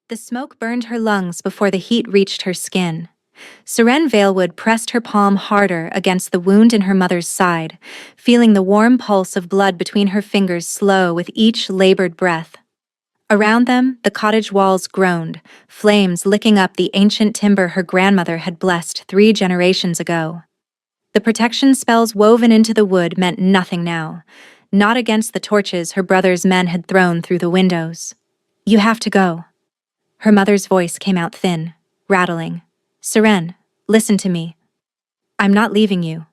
The smoke burned her lungs before the heat reached her skin. Seren Valewood pressed her palm harder against the wound in her mother's side, feeling the warm pulse of blood between her fingers slow with each labored breath. Around them, the cottage walls groaned, flames licking up the ancient timber her grandmother had blessed 3 generations ago. The protection spells woven into the wood meant nothing now, not against the torches her brother's men had thrown through the windows. "You have to go." Her mother's voice came out thin, rattling. "Seren, listen to me. I'm not leaving you."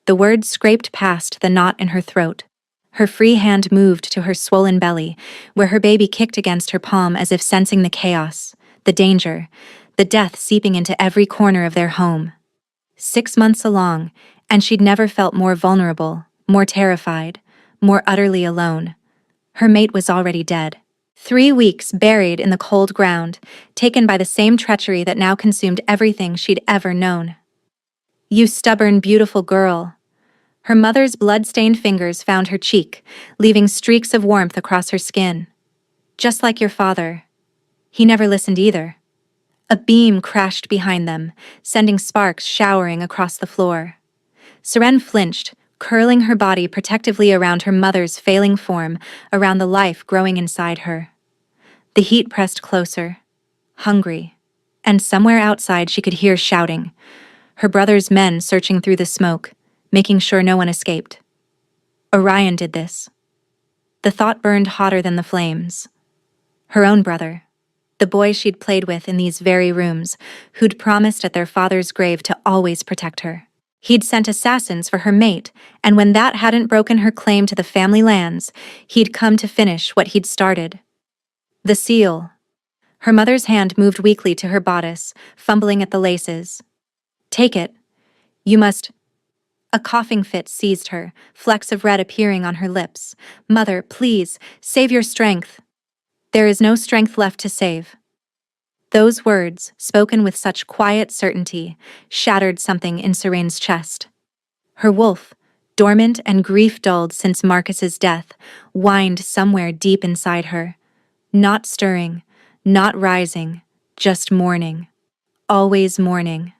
The words scraped past the knot in her throat. Her free hand moved to her swollen belly, where her baby kicked against her palm as if sensing the chaos, the danger, the death seeping into every corner of their home. 6 months along, and she'd never felt more vulnerable, more terrified, more utterly alone. Her mate was already dead. 3 weeks buried in the cold ground, taken by the same treachery that now consumed everything she'd ever known. "You stubborn, beautiful girl." Her mother's blood-stained fingers found her cheek, leaving streaks of warmth across her skin. "Just like your father. He never listened either." A beam crashed behind them, sending sparks showering across the floor. Seren flinched, curling her body protectively around her mother's failing form, around the life growing inside her. The heat pressed closer, hungry, and somewhere outside she could hear shouting, her brother's men searching through the smoke, making sure no one escaped. Orion did this. The thought burned hotter than the flames. Her own brother, the boy she'd played with in these very rooms, who'd promised at their father's grave to always protect her. He'd sent assassins for her mate, and when that hadn't broken her claim to the family lands, he'd come to finish what he'd started. The seal. Her mother's hand moved weakly to her bodice, fumbling at the laces. "Take it. You must—" A coughing fit seized her, flecks of red appearing on her lips. "Mother, please, save your strength." "There is no strength left to save." Those words, spoken with such quiet certainty, shattered something in Serene's chest. Her wolf, dormant and grief-dulled since Marcus's death, whined somewhere deep inside her. Not stirring, not rising, just mourning. Always mourning.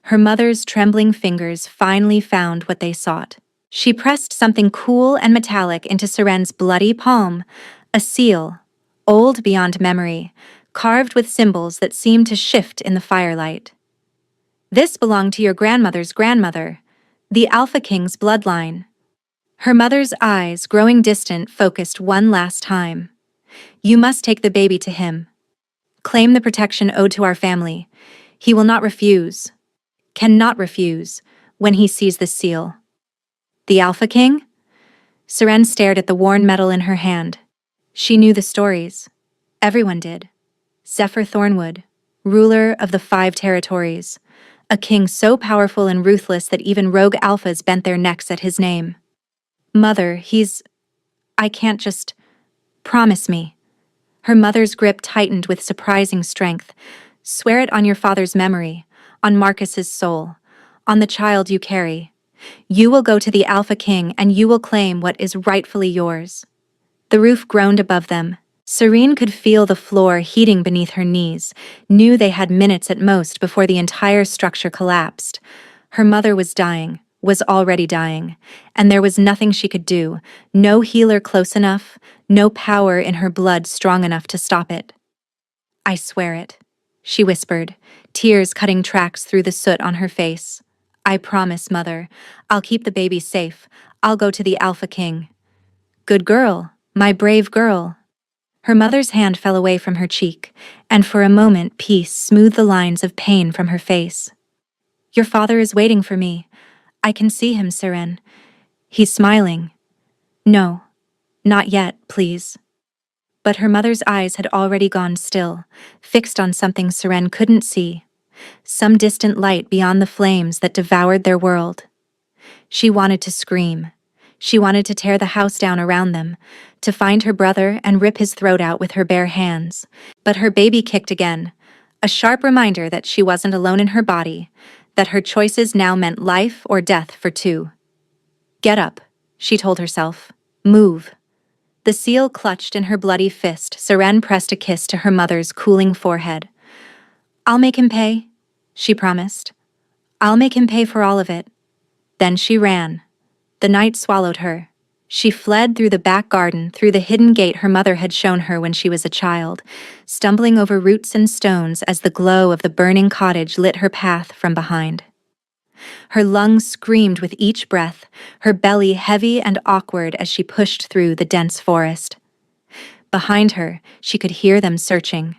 Her mother's trembling fingers finally found what they sought. She pressed something cool and metallic into Seren's bloody palm, a seal, old beyond memory, carved with symbols that seemed to shift in the firelight. "This belonged to your grandmother's grandmother, the Alpha King's bloodline." Her mother's eyes, growing distant, focused one last time. "You must take the baby to him. Claim the protection owed to our family. He will not refuse, cannot refuse, when he sees this seal." "The Alpha King?" Seren stared at the worn metal in her hand. She knew the stories. Everyone did. Zephyr Thornwood, ruler of the 5 territories, a king so powerful and ruthless that even rogue alphas bent their necks at his name. "Mother, I can't just... Promise me." Her mother's grip tightened with surprising strength. "Swear it on your father's memory, on Marcus's soul, on the child you carry. You will go to the Alpha King and you will claim what is rightfully yours." The roof groaned above them. Serene could feel the floor heating beneath her knees, knew they had minutes at most before the entire structure collapsed. Her mother was dying, was already dying, and there was nothing she could do, no healer close enough, no power in her blood strong enough to stop it. "I swear it," she whispered, tears cutting tracks through the soot on her face. "I promise, Mother. I'll keep the baby safe. I'll go to the Alpha King." "Good girl, my brave girl." Her mother's hand fell away from her cheek, and for a moment peace smoothed the lines of pain from her face. "Your father is waiting for me. I can see him, Seren. He's smiling." "No, not yet, please." But her mother's eyes had already gone still, fixed on something Seren couldn't see, some distant light beyond the flames that devoured their world. She wanted to scream. She wanted to tear the house down around them, to find her brother and rip his throat out with her bare hands. But her baby kicked again, a sharp reminder that she wasn't alone in her body, that her choices now meant life or death for 2. "Get up," she told herself. "Move." The seal clutched in her bloody fist. Seren pressed a kiss to her mother's cooling forehead. "I'll make him pay," she promised. "I'll make him pay for all of it." Then she ran. The night swallowed her. She fled through the back garden, through the hidden gate her mother had shown her when she was a child, stumbling over roots and stones as the glow of the burning cottage lit her path from behind. Her lungs screamed with each breath, her belly heavy and awkward as she pushed through the dense forest. Behind her, she could hear them searching.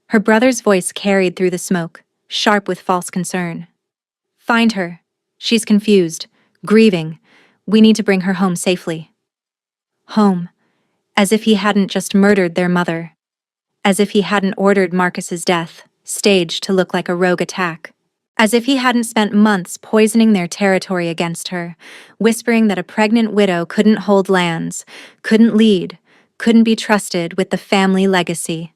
Her brother's voice carried through the smoke, sharp with false concern. "Find her. She's confused, grieving. We need to bring her home safely." Home. As if he hadn't just murdered their mother. As if he hadn't ordered Marcus's death, staged to look like a rogue attack. As if he hadn't spent months poisoning their territory against her, whispering that a pregnant widow couldn't hold lands, couldn't lead, couldn't be trusted with the family legacy.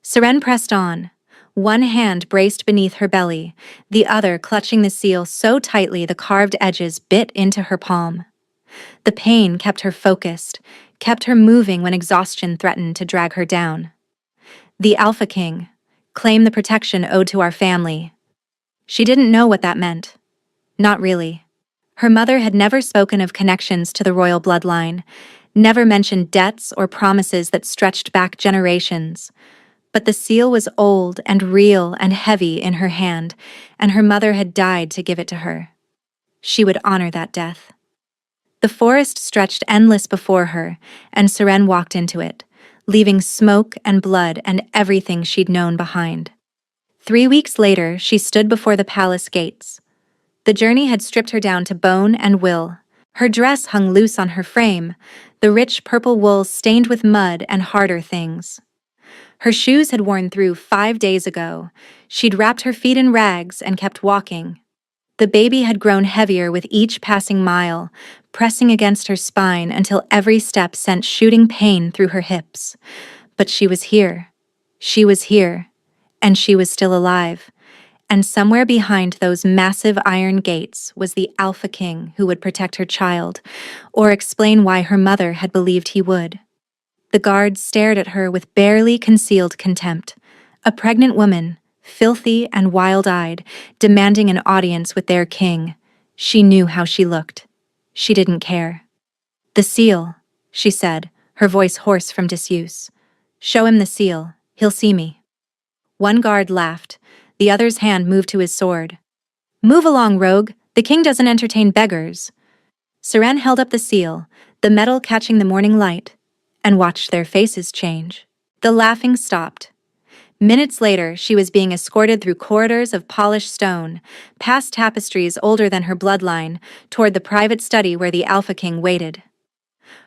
Seren pressed on, one hand braced beneath her belly, the other clutching the seal so tightly the carved edges bit into her palm. The pain kept her focused, kept her moving when exhaustion threatened to drag her down. The Alpha King, claim the protection owed to our family. She didn't know what that meant. Not really. Her mother had never spoken of connections to the royal bloodline, never mentioned debts or promises that stretched back generations. But the seal was old and real and heavy in her hand, and her mother had died to give it to her. She would honor that death. The forest stretched endless before her, and Seren walked into it, leaving smoke and blood and everything she'd known behind. 3 weeks later, she stood before the palace gates. The journey had stripped her down to bone and will. Her dress hung loose on her frame, the rich purple wool stained with mud and harder things. Her shoes had worn through 5 days ago. She'd wrapped her feet in rags and kept walking. The baby had grown heavier with each passing mile, pressing against her spine until every step sent shooting pain through her hips. But she was here. She was here. And she was still alive. And somewhere behind those massive iron gates was the Alpha King who would protect her child, or explain why her mother had believed he would. The guards stared at her with barely concealed contempt. A pregnant woman, filthy and wild-eyed, demanding an audience with their king. She knew how she looked. She didn't care. "The seal," she said, her voice hoarse from disuse. "Show him the seal. He'll see me." One guard laughed. The other's hand moved to his sword. "Move along, rogue. The king doesn't entertain beggars." Seren held up the seal, the metal catching the morning light, and watched their faces change. The laughing stopped. Minutes later, she was being escorted through corridors of polished stone, past tapestries older than her bloodline, toward the private study where the Alpha King waited.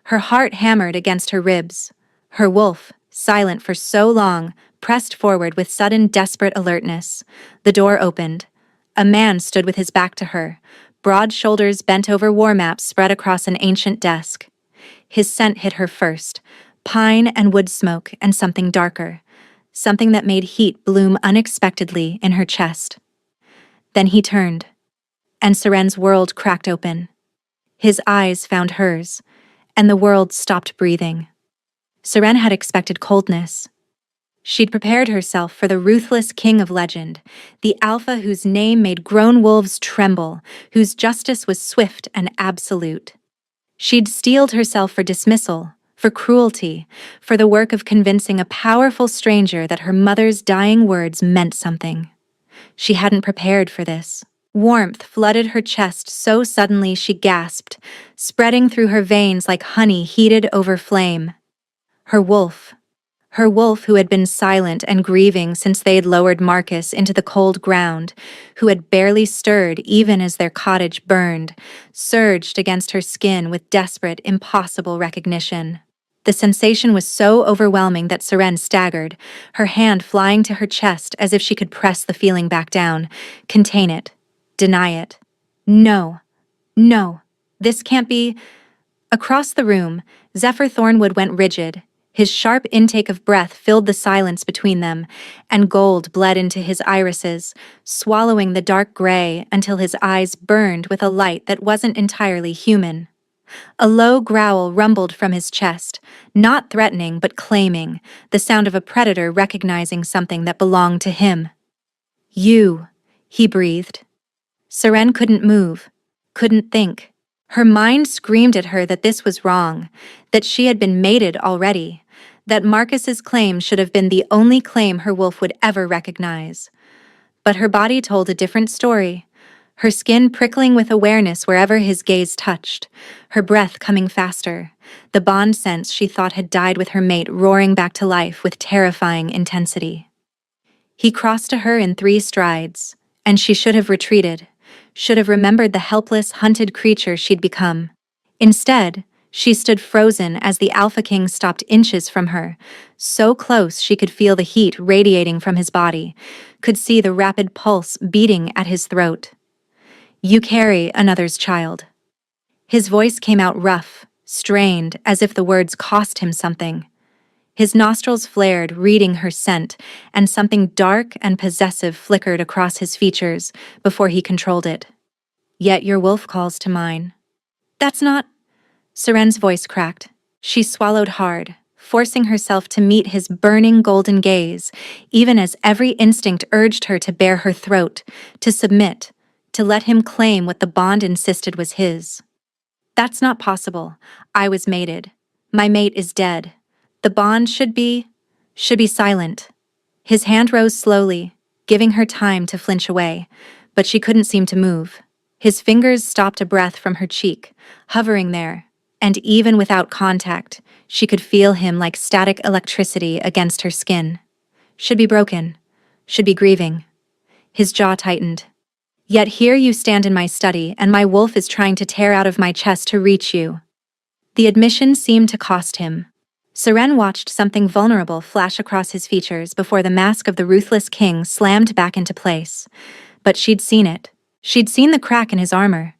Her heart hammered against her ribs. Her wolf, silent for so long, pressed forward with sudden desperate alertness. The door opened. A man stood with his back to her, broad shoulders bent over war maps spread across an ancient desk. His scent hit her first, pine and wood smoke and something darker, something that made heat bloom unexpectedly in her chest. Then he turned, and Seren's world cracked open. His eyes found hers, and the world stopped breathing. Seren had expected coldness. She'd prepared herself for the ruthless king of legend, the Alpha whose name made grown wolves tremble, whose justice was swift and absolute. She'd steeled herself for dismissal, for cruelty, for the work of convincing a powerful stranger that her mother's dying words meant something. She hadn't prepared for this. Warmth flooded her chest so suddenly she gasped, spreading through her veins like honey heated over flame. Her wolf who had been silent and grieving since they had lowered Marcus into the cold ground, who had barely stirred even as their cottage burned, surged against her skin with desperate, impossible recognition. The sensation was so overwhelming that Seren staggered, her hand flying to her chest as if she could press the feeling back down, contain it, deny it. No, this can't be. Across the room, Zephyr Thornwood went rigid. His sharp intake of breath filled the silence between them, and gold bled into his irises, swallowing the dark gray until his eyes burned with a light that wasn't entirely human. A low growl rumbled from his chest, not threatening but claiming, the sound of a predator recognizing something that belonged to him. "You," he breathed. Seren couldn't move, couldn't think. Her mind screamed at her that this was wrong, that she had been mated already, that Marcus's claim should have been the only claim her wolf would ever recognize. But her body told a different story, her skin prickling with awareness wherever his gaze touched, her breath coming faster, the bond sense she thought had died with her mate roaring back to life with terrifying intensity. He crossed to her in 3 strides, and she should have retreated, should have remembered the helpless, hunted creature she'd become. Instead, she stood frozen as the Alpha King stopped inches from her, so close she could feel the heat radiating from his body, could see the rapid pulse beating at his throat. "You carry another's child." His voice came out rough, strained, as if the words cost him something. His nostrils flared, reading her scent, and something dark and possessive flickered across his features before he controlled it. "Yet your wolf calls to mine." "That's not—" Seren's voice cracked. She swallowed hard, forcing herself to meet his burning golden gaze, even as every instinct urged her to bare her throat, to submit, to let him claim what the bond insisted was his. "That's not possible. I was mated. My mate is dead. The bond should be silent." His hand rose slowly, giving her time to flinch away, but she couldn't seem to move. His fingers stopped a breath from her cheek, hovering there, and even without contact, she could feel him like static electricity against her skin. "Should be broken. Should be grieving." His jaw tightened. "Yet here you stand in my study, and my wolf is trying to tear out of my chest to reach you." The admission seemed to cost him. Seren watched something vulnerable flash across his features before the mask of the ruthless king slammed back into place. But she'd seen it. She'd seen the crack in his armor,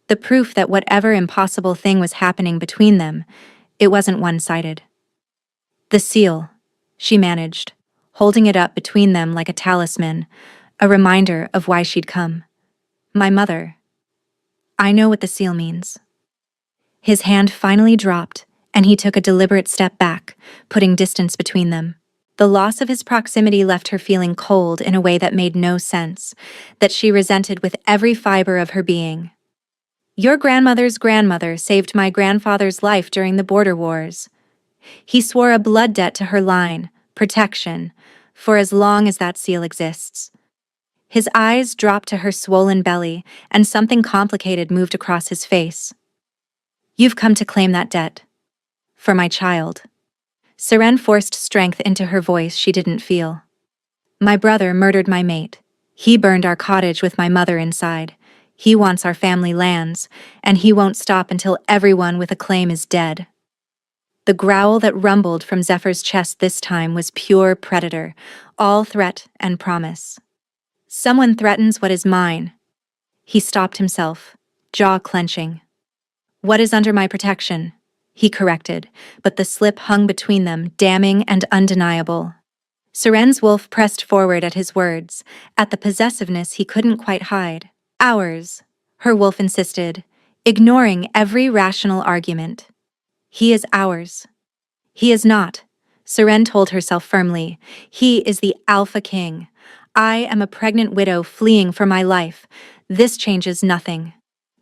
the proof that whatever impossible thing was happening between them, it wasn't one-sided. "The seal," she managed, holding it up between them like a talisman, a reminder of why she'd come. "My mother. I know what the seal means." His hand finally dropped, and he took a deliberate step back, putting distance between them. The loss of his proximity left her feeling cold in a way that made no sense, that she resented with every fiber of her being. "Your grandmother's grandmother saved my grandfather's life during the border wars." He swore a blood debt to her line, protection, for as long as that seal exists. His eyes dropped to her swollen belly, and something complicated moved across his face. "You've come to claim that debt. For my child." Seren forced strength into her voice she didn't feel. "My brother murdered my mate. He burned our cottage with my mother inside. He wants our family lands, and he won't stop until everyone with a claim is dead." The growl that rumbled from Zephyr's chest this time was pure predator, all threat and promise. "Someone threatens what is mine." He stopped himself, jaw clenching. "What is under my protection?" he corrected, but the slip hung between them, damning and undeniable. Seren's wolf pressed forward at his words, at the possessiveness he couldn't quite hide. "Ours," her wolf insisted, ignoring every rational argument. "He is ours." "He is not," Seren told herself firmly. "He is the Alpha King. I am a pregnant widow fleeing for my life. This changes nothing."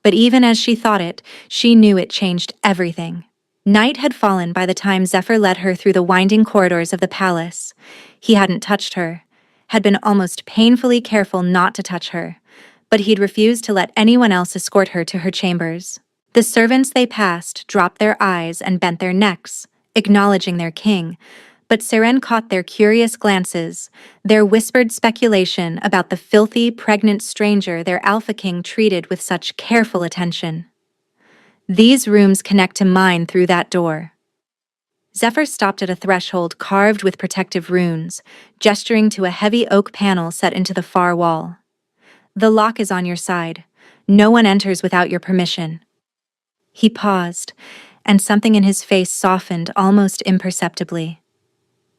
But even as she thought it, she knew it changed everything. Night had fallen by the time Zephyr led her through the winding corridors of the palace. He hadn't touched her, had been almost painfully careful not to touch her, but he'd refused to let anyone else escort her to her chambers. The servants they passed dropped their eyes and bent their necks, acknowledging their king, but Seren caught their curious glances, their whispered speculation about the filthy, pregnant stranger their Alpha King treated with such careful attention. "These rooms connect to mine through that door." Zephyr stopped at a threshold carved with protective runes, gesturing to a heavy oak panel set into the far wall. "The lock is on your side. No one enters without your permission." He paused, and something in his face softened almost imperceptibly.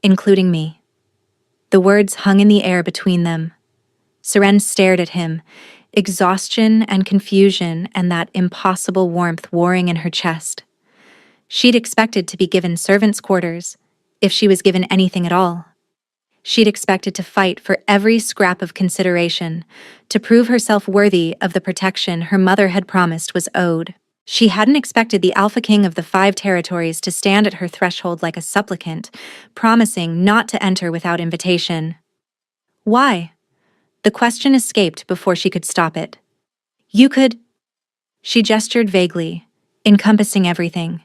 "Including me." The words hung in the air between them. Seren stared at him, exhaustion and confusion and that impossible warmth warring in her chest. She'd expected to be given servants' quarters, if she was given anything at all. She'd expected to fight for every scrap of consideration, to prove herself worthy of the protection her mother had promised was owed. She hadn't expected the Alpha King of the 5 territories to stand at her threshold like a supplicant, promising not to enter without invitation. Why? The question escaped before she could stop it. You could... She gestured vaguely, encompassing everything.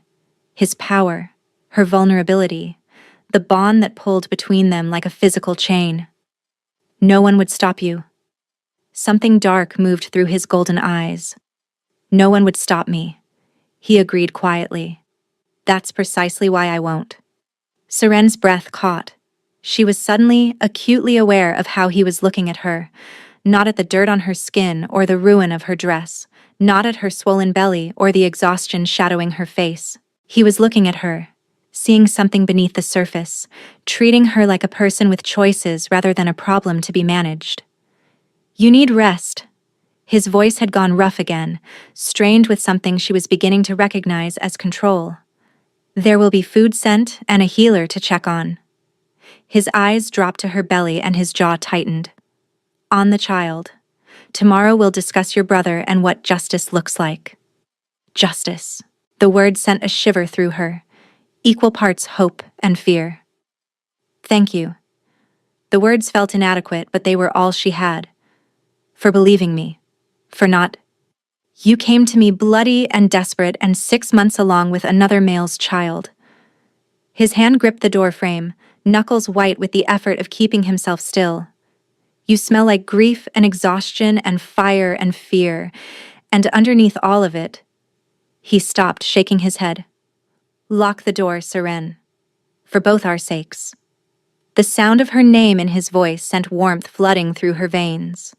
His power, her vulnerability, the bond that pulled between them like a physical chain. No one would stop you. Something dark moved through his golden eyes. No one would stop me, he agreed quietly. That's precisely why I won't. Seren's breath caught. She was suddenly, acutely aware of how he was looking at her, not at the dirt on her skin or the ruin of her dress, not at her swollen belly or the exhaustion shadowing her face. He was looking at her, seeing something beneath the surface, treating her like a person with choices rather than a problem to be managed. You need rest. His voice had gone rough again, strained with something she was beginning to recognize as control. There will be food sent and a healer to check on. His eyes dropped to her belly and his jaw tightened. On the child. Tomorrow we'll discuss your brother and what justice looks like. Justice. The word sent a shiver through her, equal parts hope and fear. Thank you. The words felt inadequate, but they were all she had. For believing me. For not. You came to me bloody and desperate and 6 months along with another male's child. His hand gripped the door frame, knuckles white with the effort of keeping himself still. You smell like grief and exhaustion and fire and fear, and underneath all of it... He stopped, shaking his head. Lock the door, Seren. For both our sakes. The sound of her name in his voice sent warmth flooding through her veins.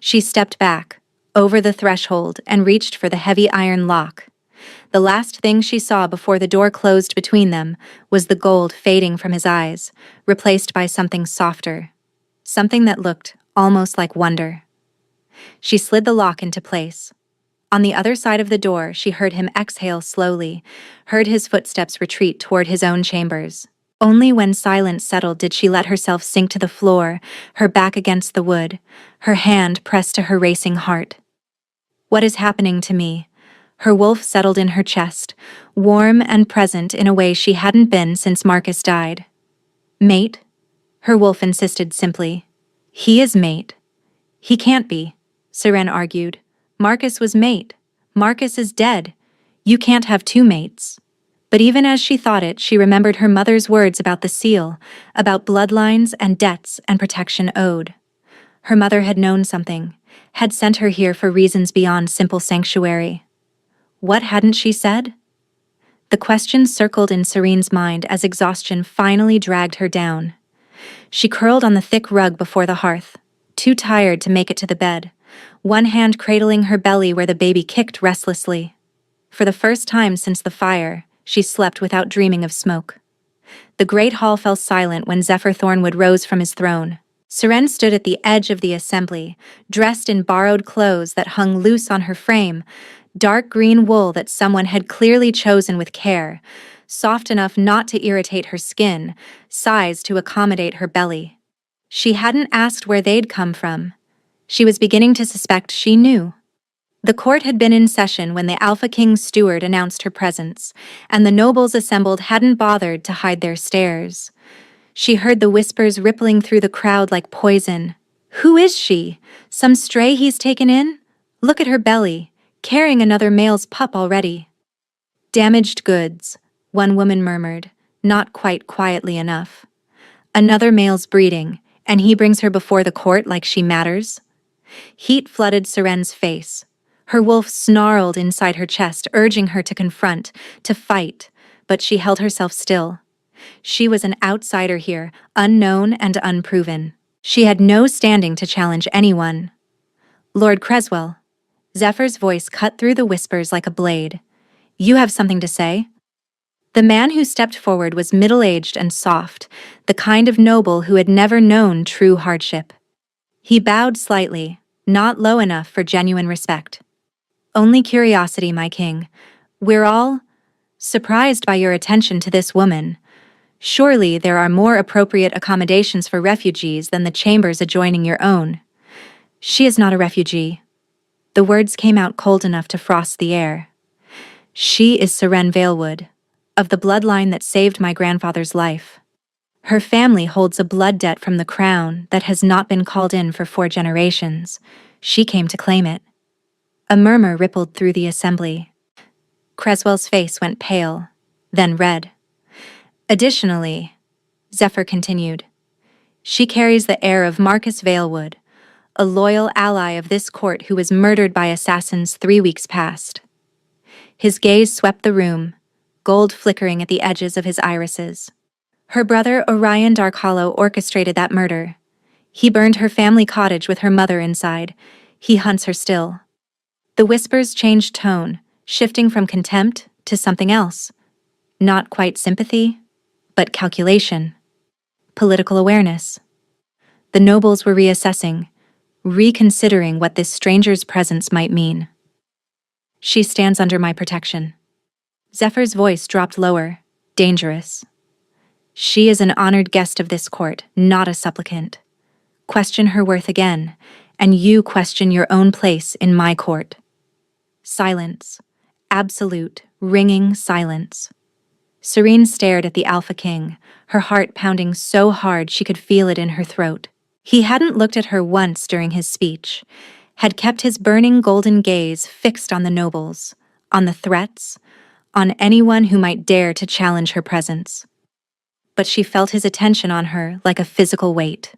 She stepped back, over the threshold, and reached for the heavy iron lock. The last thing she saw before the door closed between them was the gold fading from his eyes, replaced by something softer. Something that looked almost like wonder. She slid the lock into place. On the other side of the door, she heard him exhale slowly, heard his footsteps retreat toward his own chambers. Only when silence settled did she let herself sink to the floor, her back against the wood, her hand pressed to her racing heart. What is happening to me? Her wolf settled in her chest, warm and present in a way she hadn't been since Marcus died. Mate? Her wolf insisted simply. He is mate. He can't be, Seren argued. Marcus was mate. Marcus is dead. You can't have 2 mates. But even as she thought it, she remembered her mother's words about the seal, about bloodlines and debts and protection owed. Her mother had known something, had sent her here for reasons beyond simple sanctuary. What hadn't she said? The question circled in Serene's mind as exhaustion finally dragged her down. She curled on the thick rug before the hearth, too tired to make it to the bed, one hand cradling her belly where the baby kicked restlessly. For the first time since the fire, she slept without dreaming of smoke. The great hall fell silent when Zephyr Thornwood rose from his throne. Seren stood at the edge of the assembly, dressed in borrowed clothes that hung loose on her frame, dark green wool that someone had clearly chosen with care, soft enough not to irritate her skin, size to accommodate her belly. She hadn't asked where they'd come from. She was beginning to suspect she knew. The court had been in session when the Alpha King's steward announced her presence, and the nobles assembled hadn't bothered to hide their stares. She heard the whispers rippling through the crowd like poison. Who is she? Some stray he's taken in? Look at her belly, carrying another male's pup already. Damaged goods, one woman murmured, not quite quietly enough. Another male's breeding, and he brings her before the court like she matters? Heat flooded Seren's face. Her wolf snarled inside her chest, urging her to confront, to fight, but she held herself still. She was an outsider here, unknown and unproven. She had no standing to challenge anyone. Lord Creswell. Zephyr's voice cut through the whispers like a blade. You have something to say? The man who stepped forward was middle-aged and soft, the kind of noble who had never known true hardship. He bowed slightly, not low enough for genuine respect. Only curiosity, my king. We're all surprised by your attention to this woman. Surely there are more appropriate accommodations for refugees than the chambers adjoining your own. She is not a refugee. The words came out cold enough to frost the air. She is Seren Valewood, of the bloodline that saved my grandfather's life. Her family holds a blood debt from the crown that has not been called in for 4 generations. She came to claim it. A murmur rippled through the assembly. Creswell's face went pale, then red. Additionally, Zephyr continued, she carries the heir of Marcus Valewood, a loyal ally of this court who was murdered by assassins 3 weeks past. His gaze swept the room, gold flickering at the edges of his irises. Her brother Orion Darkhollow orchestrated that murder. He burned her family cottage with her mother inside. He hunts her still. The whispers changed tone, shifting from contempt to something else. Not quite sympathy, but calculation. Political awareness. The nobles were reassessing, reconsidering what this stranger's presence might mean. She stands under my protection. Zephyr's voice dropped lower, dangerous. She is an honored guest of this court, not a supplicant. Question her worth again, and you question your own place in my court. Silence. Absolute, ringing silence. Serene stared at the Alpha King, her heart pounding so hard she could feel it in her throat. He hadn't looked at her once during his speech, had kept his burning golden gaze fixed on the nobles, on the threats, on anyone who might dare to challenge her presence. But she felt his attention on her like a physical weight,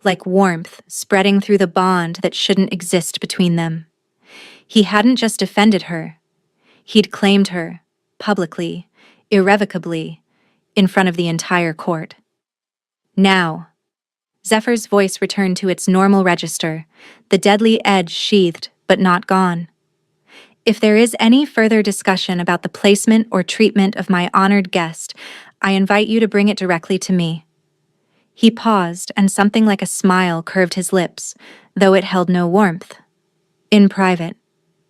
like warmth spreading through the bond that shouldn't exist between them. He hadn't just defended her. He'd claimed her, publicly, irrevocably, in front of the entire court. Now, Zephyr's voice returned to its normal register, the deadly edge sheathed but not gone. If there is any further discussion about the placement or treatment of my honored guest, I invite you to bring it directly to me. He paused, and something like a smile curved his lips, though it held no warmth. In private,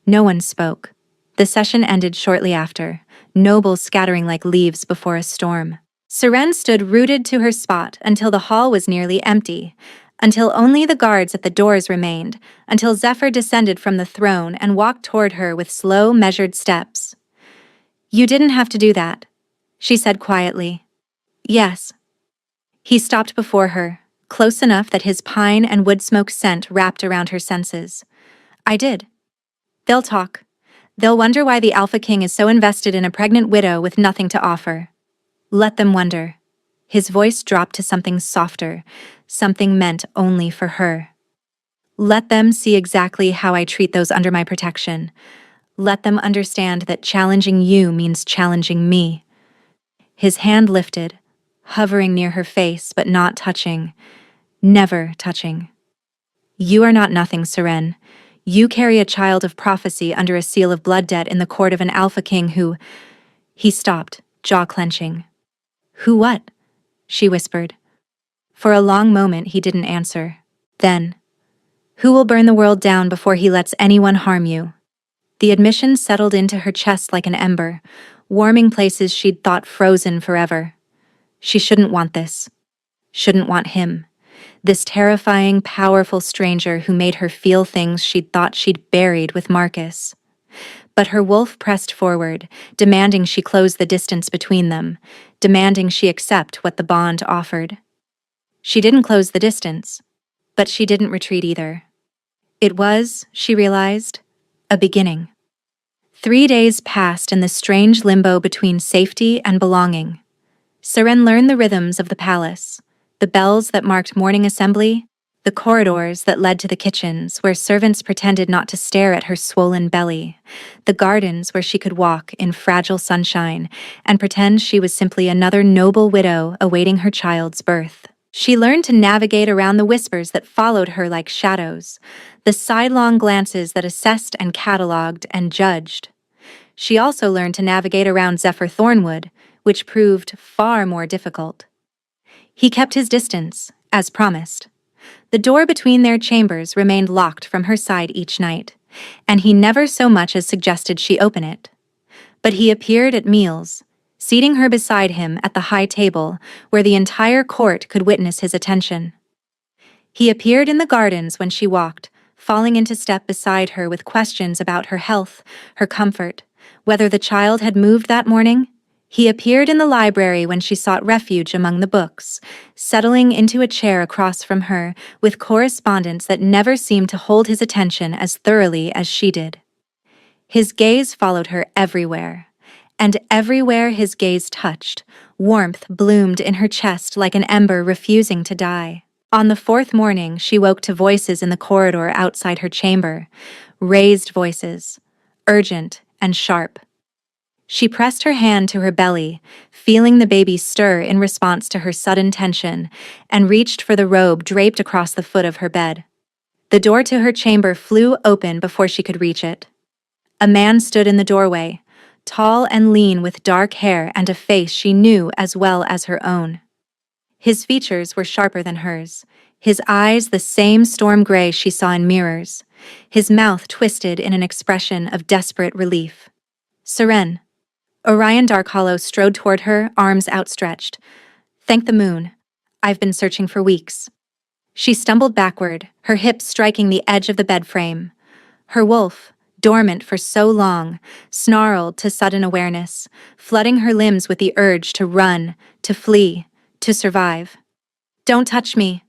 no one spoke. The session ended shortly after, nobles scattering like leaves before a storm. Seren stood rooted to her spot until the hall was nearly empty, until only the guards at the doors remained, until Zephyr descended from the throne and walked toward her with slow, measured steps. You didn't have to do that, she said quietly. Yes. He stopped before her, close enough that his pine and wood smoke scent wrapped around her senses. I did. They'll talk. They'll wonder why the Alpha King is so invested in a pregnant widow with nothing to offer. Let them wonder. His voice dropped to something softer, something meant only for her. Let them see exactly how I treat those under my protection. Let them understand that challenging you means challenging me. His hand lifted, hovering near her face but not touching, never touching. You are not nothing, Seren. You carry a child of prophecy under a seal of blood debt in the court of an Alpha King who— He stopped, jaw clenching. Who what? She whispered. For a long moment he didn't answer. Then, who will burn the world down before he lets anyone harm you? The admission settled into her chest like an ember, warming places she'd thought frozen forever. She shouldn't want this. Shouldn't want him. This terrifying, powerful stranger who made her feel things she'd thought she'd buried with Marcus. But her wolf pressed forward, demanding she close the distance between them, demanding she accept what the bond offered. She didn't close the distance, but she didn't retreat either. It was, she realized, a beginning. 3 days passed in the strange limbo between safety and belonging. Seren learned the rhythms of the palace, the bells that marked morning assembly, the corridors that led to the kitchens where servants pretended not to stare at her swollen belly, the gardens where she could walk in fragile sunshine and pretend she was simply another noble widow awaiting her child's birth. She learned to navigate around the whispers that followed her like shadows, the sidelong glances that assessed and catalogued and judged. She also learned to navigate around Zephyr Thornwood, which proved far more difficult. He kept his distance, as promised. The door between their chambers remained locked from her side each night, and he never so much as suggested she open it. But he appeared at meals, seating her beside him at the high table where the entire court could witness his attention. He appeared in the gardens when she walked, falling into step beside her with questions about her health, her comfort, whether the child had moved that morning. He appeared in the library when she sought refuge among the books, settling into a chair across from her with correspondence that never seemed to hold his attention as thoroughly as she did. His gaze followed her everywhere, and everywhere his gaze touched, warmth bloomed in her chest like an ember refusing to die. On the fourth morning, she woke to voices in the corridor outside her chamber, raised voices, urgent and sharp. She pressed her hand to her belly, feeling the baby stir in response to her sudden tension, and reached for the robe draped across the foot of her bed. The door to her chamber flew open before she could reach it. A man stood in the doorway, tall and lean with dark hair and a face she knew as well as her own. His features were sharper than hers, his eyes the same storm gray she saw in mirrors, his mouth twisted in an expression of desperate relief. "Seren." Orion Darkhollow strode toward her, arms outstretched. "Thank the moon. I've been searching for weeks." She stumbled backward, her hips striking the edge of the bed frame. Her wolf, dormant for so long, snarled to sudden awareness, flooding her limbs with the urge to run, to flee, to survive. "Don't touch me."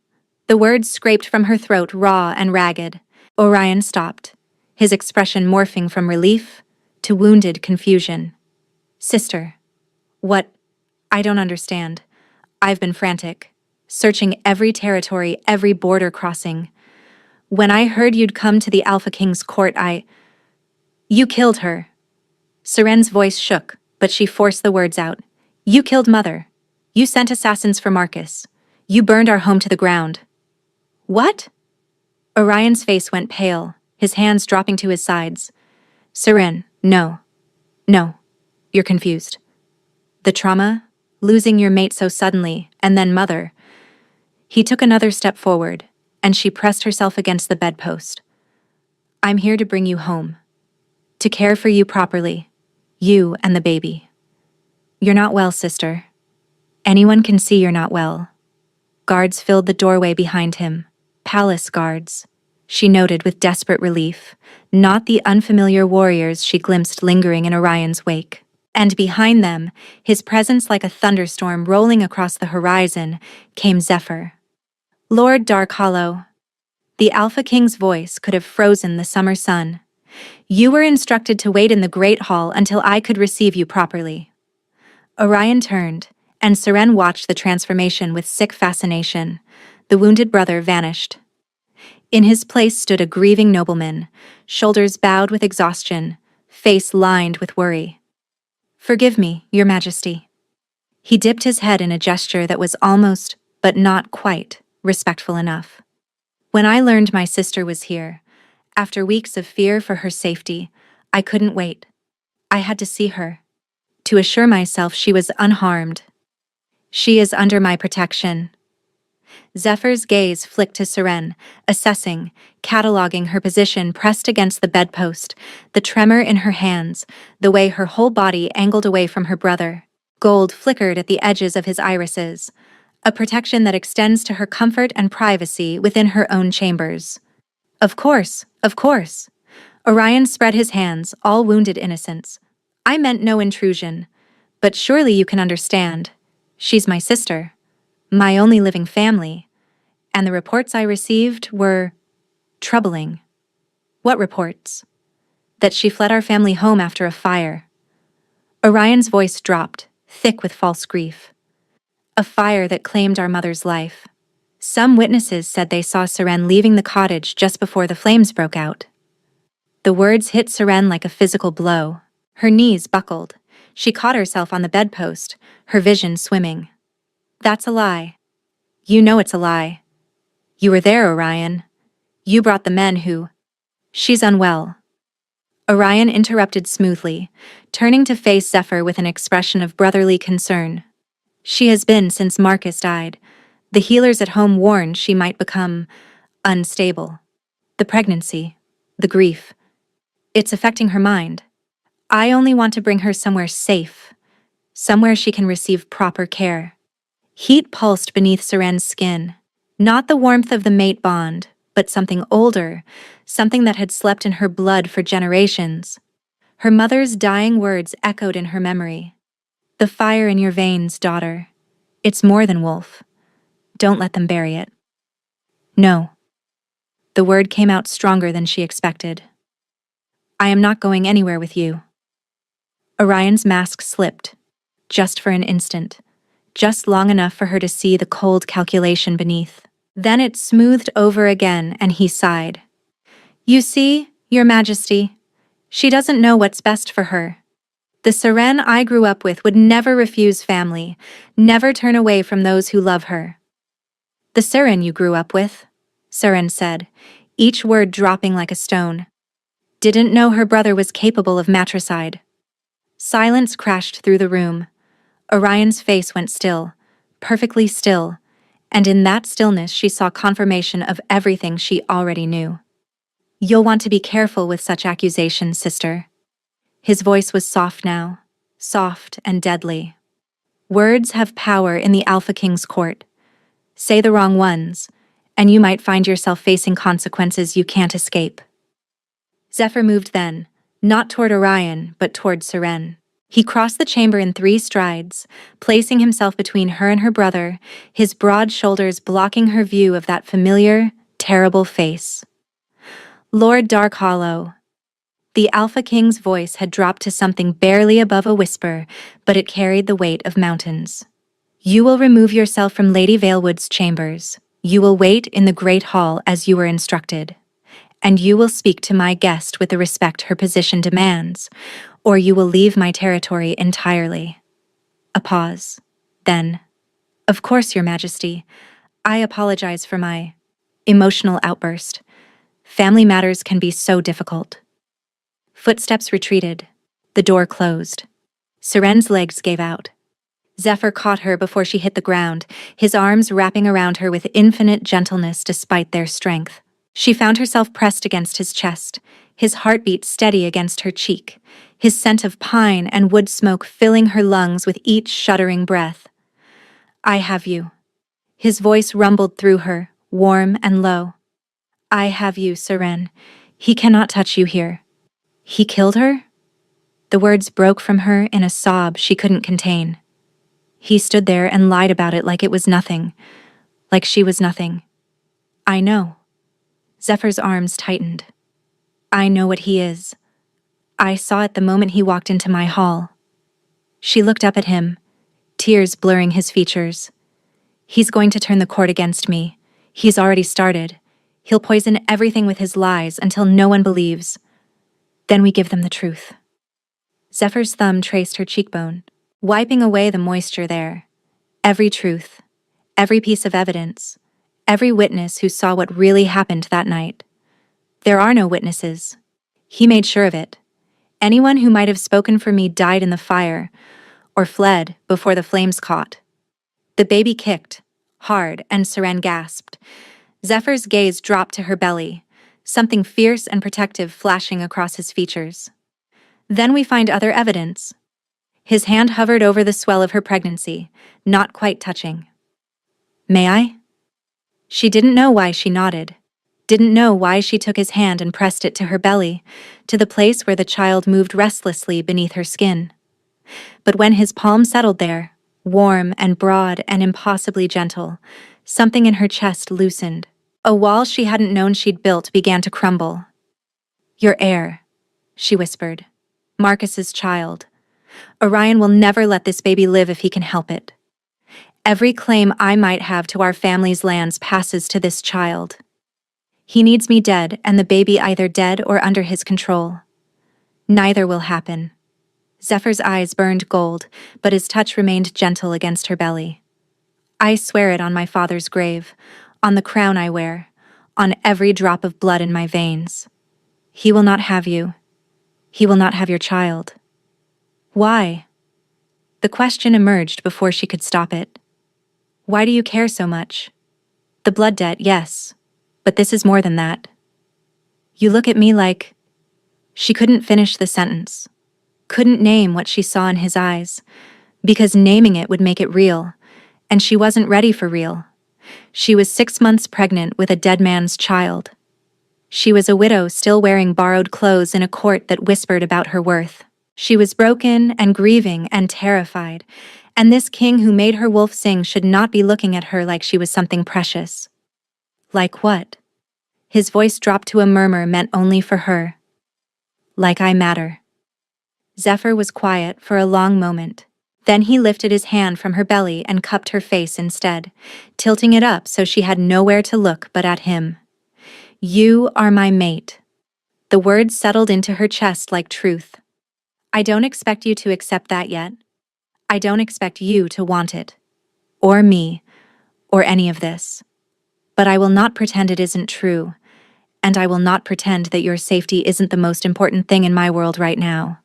The words scraped from her throat, raw and ragged. Orion stopped, his expression morphing from relief to wounded confusion. "Sister. What? I don't understand. I've been frantic, searching every territory, every border crossing. When I heard you'd come to the Alpha King's court, You killed her." Seren's voice shook, but she forced the words out. "You killed Mother. You sent assassins for Marcus. You burned our home to the ground." "What?" Orion's face went pale, his hands dropping to his sides. "Seren, no. No. You're confused. The trauma, losing your mate so suddenly, and then Mother." He took another step forward, and she pressed herself against the bedpost. "I'm here to bring you home. To care for you properly. You and the baby. You're not well, sister. Anyone can see you're not well." Guards filled the doorway behind him. Palace guards, she noted with desperate relief, not the unfamiliar warriors she glimpsed lingering in Orion's wake. And behind them, his presence like a thunderstorm rolling across the horizon, came Zephyr. "Lord Darkhollow." The Alpha King's voice could have frozen the summer sun. "You were instructed to wait in the Great Hall until I could receive you properly." Orion turned, and Seren watched the transformation with sick fascination. The wounded brother vanished. In his place stood a grieving nobleman, shoulders bowed with exhaustion, face lined with worry. "Forgive me, Your Majesty." He dipped his head in a gesture that was almost, but not quite, respectful enough. "When I learned my sister was here, after weeks of fear for her safety, I couldn't wait. I had to see her, to assure myself she was unharmed. She is under my protection." Zephyr's gaze flicked to Seren, assessing, cataloging her position pressed against the bedpost, the tremor in her hands, the way her whole body angled away from her brother. Gold flickered at the edges of his irises, a protection that extends to her comfort and privacy within her own chambers. Of course, of course." Orion spread his hands, all wounded innocence. "I meant no intrusion, but surely you can understand. She's my sister, my only living family, and the reports I received were troubling." "What reports?" "That she fled our family home after a fire." Orion's voice dropped, thick with false grief. "A fire that claimed our mother's life. Some witnesses said they saw Seren leaving the cottage just before the flames broke out." The words hit Seren like a physical blow. Her knees buckled. She caught herself on the bedpost, her vision swimming. "That's a lie. You know it's a lie. You were there, Orion. You brought the men who—" "She's unwell." Orion interrupted smoothly, turning to face Zephyr with an expression of brotherly concern. "She has been since Marcus died, The healers at home warned she might become unstable. The pregnancy, the grief, it's affecting her mind. I only want to bring her somewhere safe, somewhere she can receive proper care. Heat pulsed beneath Seren's skin. Not the warmth of the mate bond, but something older, something that had slept in her blood for generations. Her mother's dying words echoed in her memory. The fire in your veins, daughter. It's more than wolf. Don't let them bury it. No. The word came out stronger than she expected. I am not going anywhere with you. Orion's mask slipped, just for an instant, just long enough for her to see the cold calculation beneath. Then it smoothed over again and he sighed. You see, Your Majesty, she doesn't know what's best for her. The Seren I grew up with would never refuse family, never turn away from those who love her. The Seren you grew up with, Seren said, each word dropping like a stone. Didn't know her brother was capable of matricide. Silence crashed through the room. Orion's face went still, perfectly still, and in that stillness she saw confirmation of everything she already knew. You'll want to be careful with such accusations, sister. His voice was soft now, soft and deadly. Words have power in the Alpha King's court. Say the wrong ones, and you might find yourself facing consequences you can't escape. Zephyr moved then, not toward Orion, but toward Seren. He crossed the chamber in 3 strides, placing himself between her and her brother, his broad shoulders blocking her view of that familiar, terrible face. Lord Darkhollow. The Alpha King's voice had dropped to something barely above a whisper, but it carried the weight of mountains. You will remove yourself from Lady Valewood's chambers. You will wait in the Great Hall as you were instructed. And you will speak to my guest with the respect her position demands, or you will leave my territory entirely. A pause. Then, of course, Your Majesty, I apologize for my emotional outburst. Family matters can be so difficult. Footsteps retreated. The door closed. Seren's legs gave out. Zephyr caught her before she hit the ground, his arms wrapping around her with infinite gentleness despite their strength. She found herself pressed against his chest, his heartbeat steady against her cheek, his scent of pine and wood smoke filling her lungs with each shuddering breath. I have you. His voice rumbled through her, warm and low. I have you, Seren. He cannot touch you here. He killed her? The words broke from her in a sob she couldn't contain. He stood there and lied about it like it was nothing, like she was nothing. I know. Zephyr's arms tightened. I know what he is. I saw it the moment he walked into my hall. She looked up at him, tears blurring his features. He's going to turn the court against me. He's already started. He'll poison everything with his lies until no one believes. Then we give them the truth. Zephyr's thumb traced her cheekbone, wiping away the moisture there. Every truth, every piece of evidence, every witness who saw what really happened that night. There are no witnesses. He made sure of it. Anyone who might have spoken for me died in the fire, or fled before the flames caught. The baby kicked, hard, and Seren gasped. Zephyr's gaze dropped to her belly, something fierce and protective flashing across his features. Then we find other evidence. His hand hovered over the swell of her pregnancy, not quite touching. May I? She didn't know why she nodded, didn't know why she took his hand and pressed it to her belly, to the place where the child moved restlessly beneath her skin. But when his palm settled there, warm and broad and impossibly gentle, something in her chest loosened. A wall she hadn't known she'd built began to crumble. Your heir, she whispered. Marcus's child. Orion will never let this baby live if he can help it. Every claim I might have to our family's lands passes to this child. He needs me dead and the baby either dead or under his control. Neither will happen. Zephyr's eyes burned gold, but his touch remained gentle against her belly. I swear it on my father's grave, on the crown I wear, on every drop of blood in my veins. He will not have you. He will not have your child. Why? The question emerged before she could stop it. Why do you care so much? The blood debt, yes. But this is more than that. You look at me like... She couldn't finish the sentence. Couldn't name what she saw in his eyes, because naming it would make it real, and she wasn't ready for real. She was 6 months pregnant with a dead man's child. She was a widow still wearing borrowed clothes in a court that whispered about her worth. She was broken and grieving and terrified, and this king who made her wolf sing should not be looking at her like she was something precious. Like what? His voice dropped to a murmur meant only for her. Like I matter. Zephyr was quiet for a long moment. Then he lifted his hand from her belly and cupped her face instead, tilting it up so she had nowhere to look but at him. You are my mate. The words settled into her chest like truth. I don't expect you to accept that yet. I don't expect you to want it. Or me. Or any of this. But I will not pretend it isn't true. And I will not pretend that your safety isn't the most important thing in my world right now.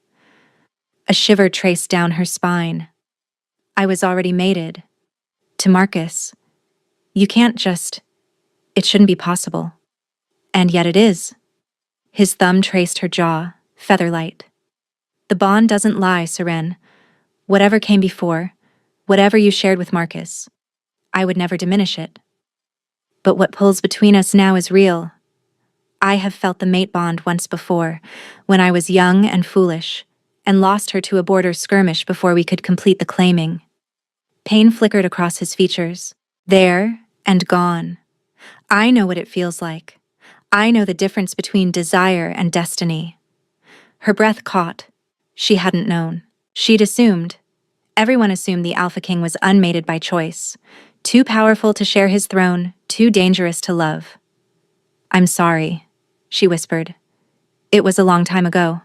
A shiver traced down her spine. I was already mated. To Marcus. You can't just... It shouldn't be possible. And yet it is. His thumb traced her jaw, featherlight. The bond doesn't lie, Seren. Whatever came before, whatever you shared with Marcus, I would never diminish it. But what pulls between us now is real. I have felt the mate bond once before, when I was young and foolish, and lost her to a border skirmish before we could complete the claiming. Pain flickered across his features. There and gone. I know what it feels like. I know the difference between desire and destiny. Her breath caught. She hadn't known. She'd assumed. Everyone assumed the Alpha King was unmated by choice. Too powerful to share his throne, too dangerous to love. I'm sorry, she whispered. It was a long time ago.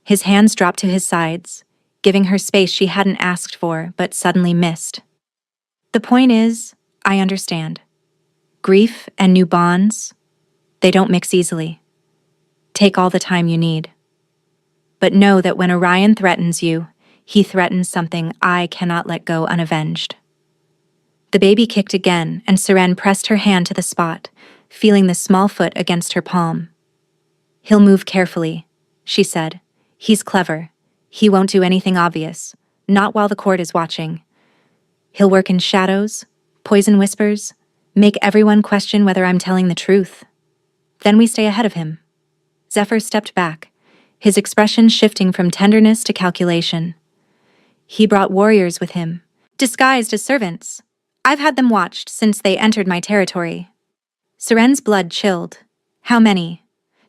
His hands dropped to his sides, giving her space she hadn't asked for but suddenly missed. The point is, I understand. Grief and new bonds, they don't mix easily. Take all the time you need. But know that when Orion threatens you, he threatens something I cannot let go unavenged. The baby kicked again, and Seren pressed her hand to the spot, feeling the small foot against her palm. He'll move carefully, she said. He's clever. He won't do anything obvious, not while the court is watching. He'll work in shadows, poison whispers, make everyone question whether I'm telling the truth. Then we stay ahead of him. Zephyr stepped back, his expression shifting from tenderness to calculation. He brought warriors with him, disguised as servants. I've had them watched since they entered my territory. Seren's blood chilled. How many?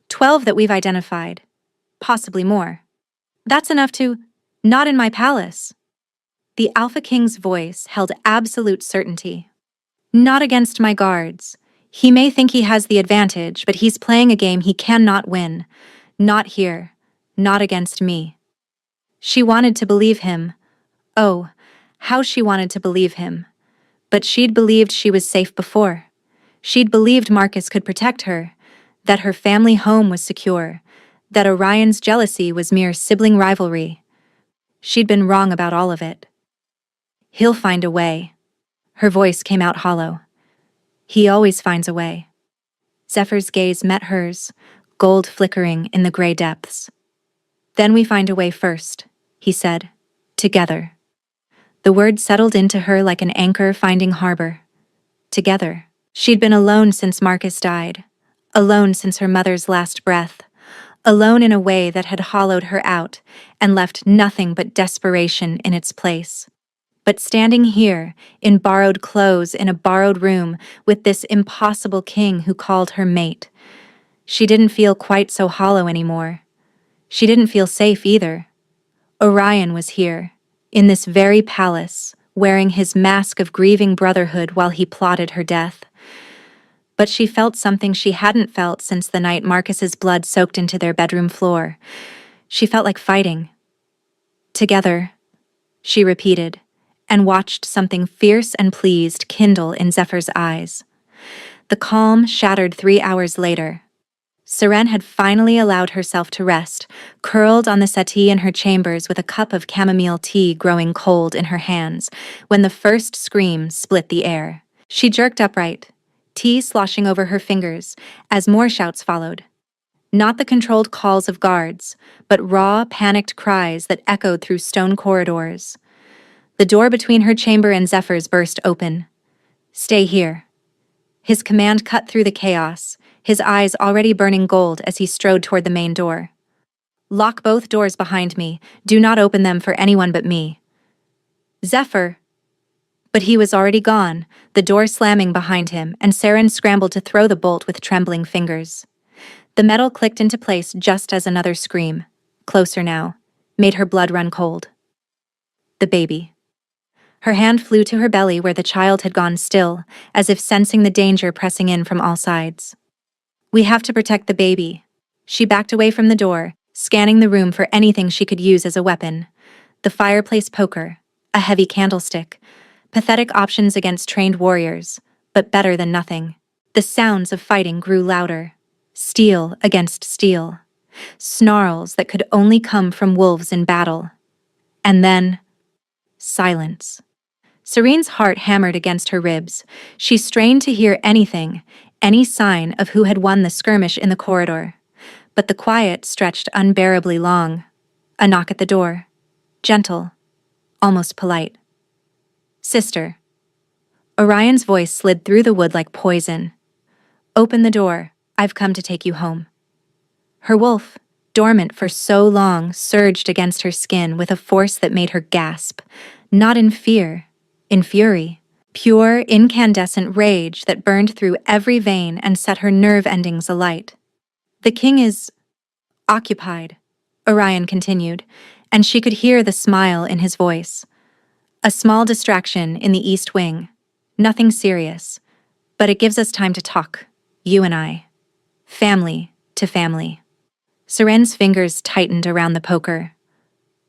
12 that we've identified. Possibly more. That's enough to... Not in my palace. The Alpha King's voice held absolute certainty. Not against my guards. He may think he has the advantage, but he's playing a game he cannot win. Not here. Not against me. She wanted to believe him. Oh, how she wanted to believe him. But she'd believed she was safe before. She'd believed Marcus could protect her, that her family home was secure, that Orion's jealousy was mere sibling rivalry. She'd been wrong about all of it. He'll find a way. Her voice came out hollow. He always finds a way. Zephyr's gaze met hers, gold flickering in the gray depths. Then we find a way first, he said. Together. The word settled into her like an anchor finding harbor. Together. She'd been alone since Marcus died. Alone since her mother's last breath. Alone in a way that had hollowed her out and left nothing but desperation in its place. But standing here, in borrowed clothes in a borrowed room with this impossible king who called her mate, she didn't feel quite so hollow anymore. She didn't feel safe either. Orion was here, in this very palace, wearing his mask of grieving brotherhood while he plotted her death. But she felt something she hadn't felt since the night Marcus's blood soaked into their bedroom floor. She felt like fighting. Together, she repeated, and watched something fierce and pleased kindle in Zephyr's eyes. The calm shattered 3 hours later. Seren had finally allowed herself to rest, curled on the settee in her chambers with a cup of chamomile tea growing cold in her hands, when the first scream split the air. She jerked upright, tea sloshing over her fingers, as more shouts followed. Not the controlled calls of guards, but raw, panicked cries that echoed through stone corridors. The door between her chamber and Zephyr's burst open. "Stay here." His command cut through the chaos, his eyes already burning gold as he strode toward the main door. "Lock both doors behind me. Do not open them for anyone but me." "Zephyr!" But he was already gone, the door slamming behind him, and Seren scrambled to throw the bolt with trembling fingers. The metal clicked into place just as another scream, closer now, made her blood run cold. The baby. Her hand flew to her belly where the child had gone still, as if sensing the danger pressing in from all sides. "We have to protect the baby." She backed away from the door, scanning the room for anything she could use as a weapon. The fireplace poker, a heavy candlestick, pathetic options against trained warriors, but better than nothing. The sounds of fighting grew louder. Steel against steel. Snarls that could only come from wolves in battle. And then, silence. Serene's heart hammered against her ribs. She strained to hear anything, any sign of who had won the skirmish in the corridor. But the quiet stretched unbearably long. A knock at the door. Gentle, almost polite. "Sister." Orion's voice slid through the wood like poison. "Open the door. I've come to take you home." Her wolf, dormant for so long, surged against her skin with a force that made her gasp. Not in fear, in fury. Pure, incandescent rage that burned through every vein and set her nerve endings alight. "The king is occupied," Orion continued, and she could hear the smile in his voice. "A small distraction in the East Wing. Nothing serious. But it gives us time to talk, you and I. Family to family." Seren's fingers tightened around the poker.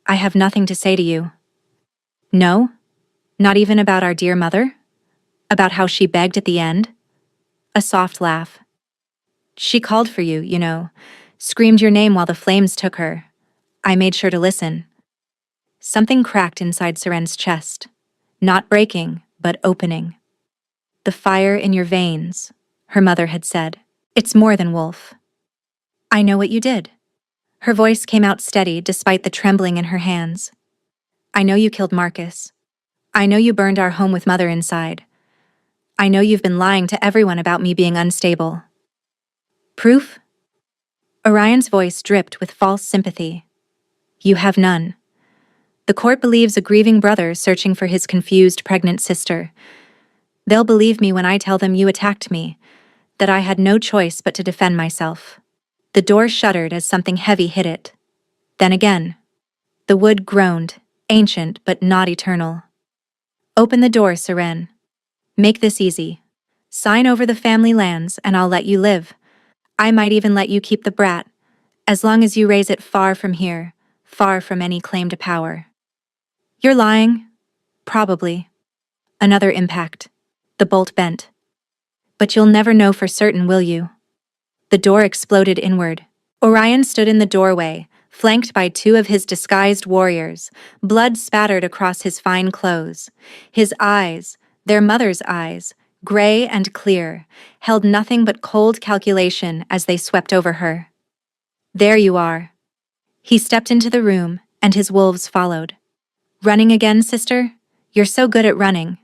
"I have nothing to say to you." "No? Not even about our dear mother? About how she begged at the end?" A soft laugh. "She called for you, you know. Screamed your name while the flames took her. I made sure to listen." Something cracked inside Seren's chest. Not breaking, but opening. "The fire in your veins," her mother had said. "It's more than Wolf." "I know what you did." Her voice came out steady despite the trembling in her hands. "I know you killed Marcus. I know you burned our home with Mother inside. I know you've been lying to everyone about me being unstable." "Proof?" Orion's voice dripped with false sympathy. "You have none. The court believes a grieving brother searching for his confused pregnant sister. They'll believe me when I tell them you attacked me, that I had no choice but to defend myself." The door shuddered as something heavy hit it. Then again. The wood groaned, ancient but not eternal. "Open the door, Seren. Make this easy. Sign over the family lands and I'll let you live. I might even let you keep the brat, as long as you raise it far from here, far from any claim to power." "You're lying." "Probably." Another impact. The bolt bent. "But you'll never know for certain, will you?" The door exploded inward. Orion stood in the doorway, flanked by two of his disguised warriors, blood spattered across his fine clothes. His eyes, their mother's eyes, gray and clear, held nothing but cold calculation as they swept over her. "There you are." He stepped into the room, and his wolves followed. "Running again, sister? You're so good at running."